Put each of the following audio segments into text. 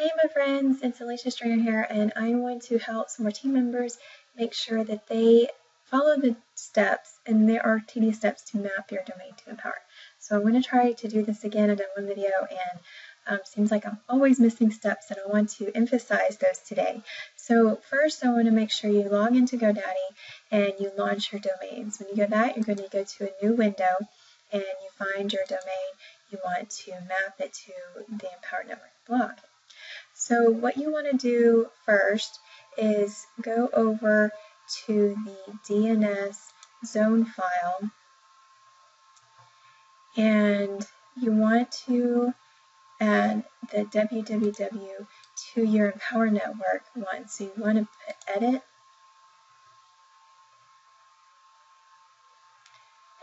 Hey my friends, it's Alicia Stringer here, and I'm going to help some more team members make sure that they follow the steps, and there are tedious steps to map your domain to Empower. So I'm going to try to do this again. I've done one video and seems like I'm always missing steps, and I want to emphasize those today. So first I want to make sure you log into GoDaddy and you launch your domains. When you go that, you're going to go to a new window and you find your domain. You want to map it to the Empower Network blog. So what you want to do first is go over to the DNS zone file, and you want to add the www to your Empower Network one. So you want to put edit,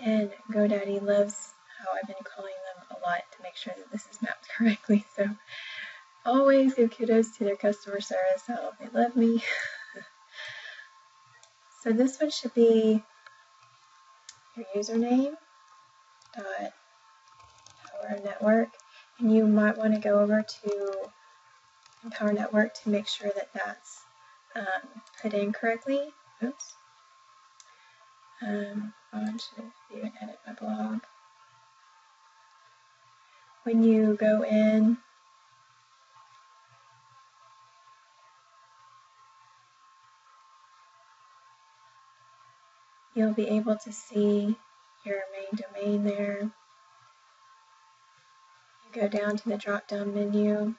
and GoDaddy loves how I've been calling them a lot to make sure that this is mapped correctly. So always give kudos to their customer service, how they love me. So this one should be your username dot Empower Network, and you might want to go over to Empower Network to make sure that that's put in correctly. Oops. I want to even edit my blog. When you go in, you'll be able to see your main domain there. You go down to the drop-down menu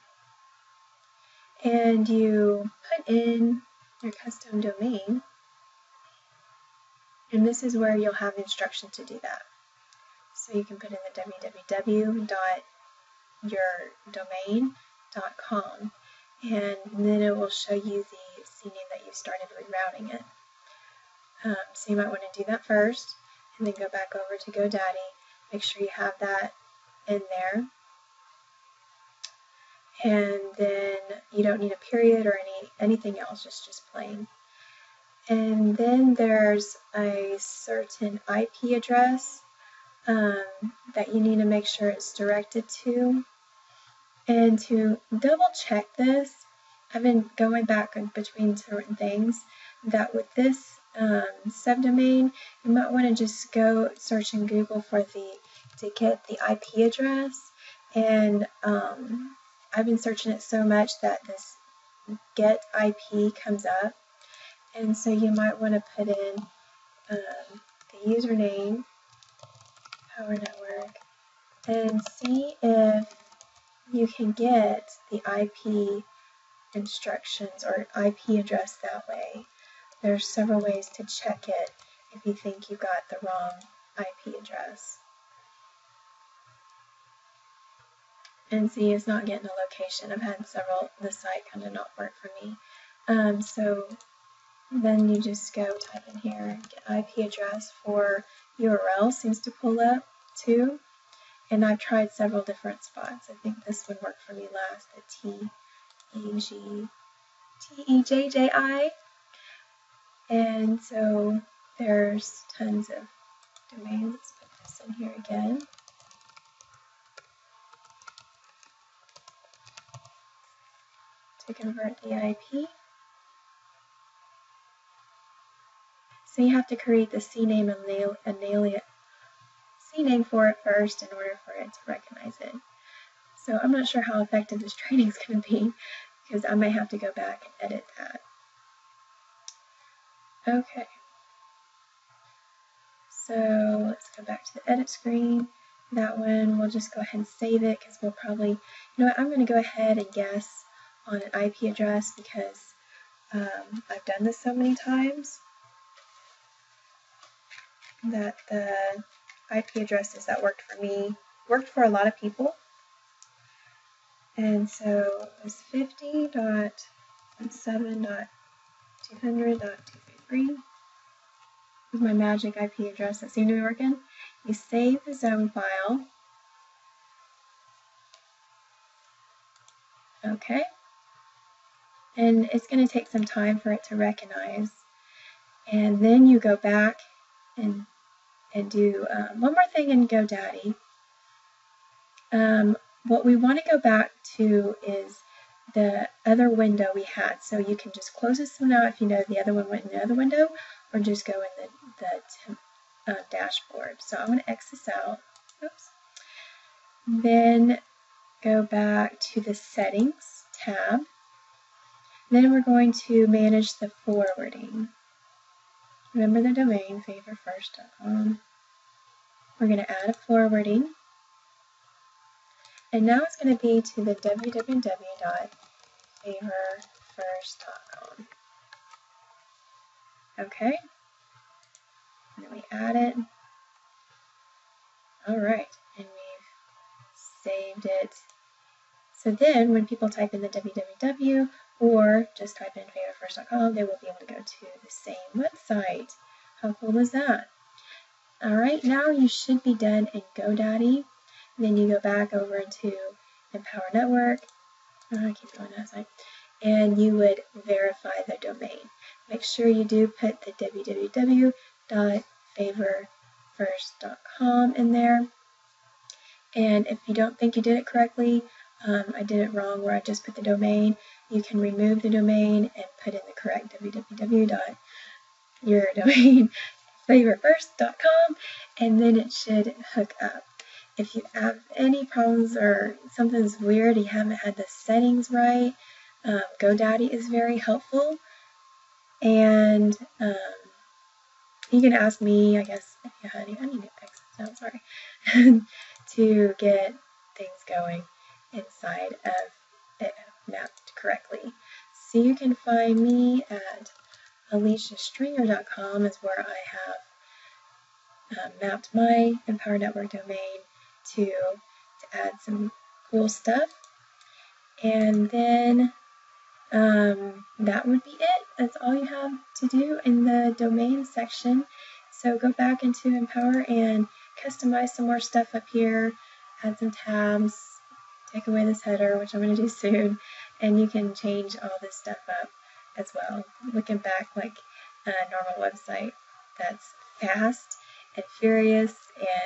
and you put in your custom domain, and this is where you'll have instructions to do that. So you can put in the www.yourdomain.com, and then it will show you the CNAME that you started rerouting it. So you might want to do that first, and then go back over to GoDaddy. Make sure you have that in there, and then you don't need a period or anything else, just plain. And then there's a certain IP address that you need to make sure it's directed to. And to double check this, I've been going back between certain things, that with this subdomain, you might want to just go search in Google to get the IP address. And I've been searching it so much that this get IP comes up, and so you might want to put in the username, Empower Network, and see if you can get the IP instructions or IP address that way. There's several ways to check it if you think you got the wrong IP address. And see, it's not getting a location. I've had several, the site kind of not work for me. So then you just go type in here, get IP address for URL, seems to pull up too. And I've tried several different spots. I think this would work for me last, the TEJJI. And so there's tons of domains. Let's put this in here again. To convert the IP. So you have to create the CNAME and CNAME for it first in order for it to recognize it. So I'm not sure how effective this training is going to be, because I might have to go back and edit that. Okay. So let's go back to the edit screen. That one, we'll just go ahead and save it, because we'll probably, you know what, I'm going to go ahead and guess on an IP address, because I've done this so many times that the IP addresses that worked for me worked for a lot of people. And so it was 50.17.200.253 was my magic IP address that seemed to be working. You save the zone file. Okay. And it's going to take some time for it to recognize. And then you go back and do one more thing in GoDaddy. What we want to go back to is the other window we had. So you can just close this one out if you know the other one went in the other window, or just go in the dashboard. So I'm going to X this out. Oops. Then go back to the Settings tab. Then we're going to manage the forwarding. Remember the domain, favorfirst.com. We're going to add a forwarding. And now it's going to be to the www.favorfirst.com. Okay. And then we add it. Alright. And we've saved it. So then when people type in the www or just type in favorfirst.com, they will be able to go to the same website. How cool is that? Alright, now you should be done in GoDaddy. Then you go back over into Empower Network. I keep going that side. And you would verify the domain. Make sure you do put the www.favorfirst.com in there. And if you don't think you did it correctly, I did it wrong where I just put the domain, you can remove the domain and put in the correct www.favorfirst.com, and then it should hook up. If you have any problems or something's weird, you haven't had the settings right, GoDaddy is very helpful. And you can ask me, I guess, if you had any, I need to exit now, sorry, to get things going inside of it mapped correctly. So you can find me at aliciastringer.com is where I have mapped my Empower Network domain to add some cool stuff. And then that would be it. That's all you have to do in the domain section. So go back into Empower and customize some more stuff up here, add some tabs, take away this header, which I'm going to do soon, and you can change all this stuff up as well. Looking back like a normal website that's fast and furious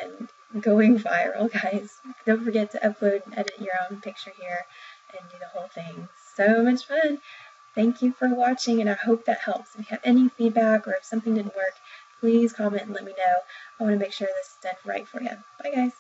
and going viral, guys. Don't forget to upload and edit your own picture here and do the whole thing. So much fun. Thank you for watching, and I hope that helps. If you have any feedback or if something didn't work, please comment and let me know. I want to make sure this is done right for you. Bye, guys.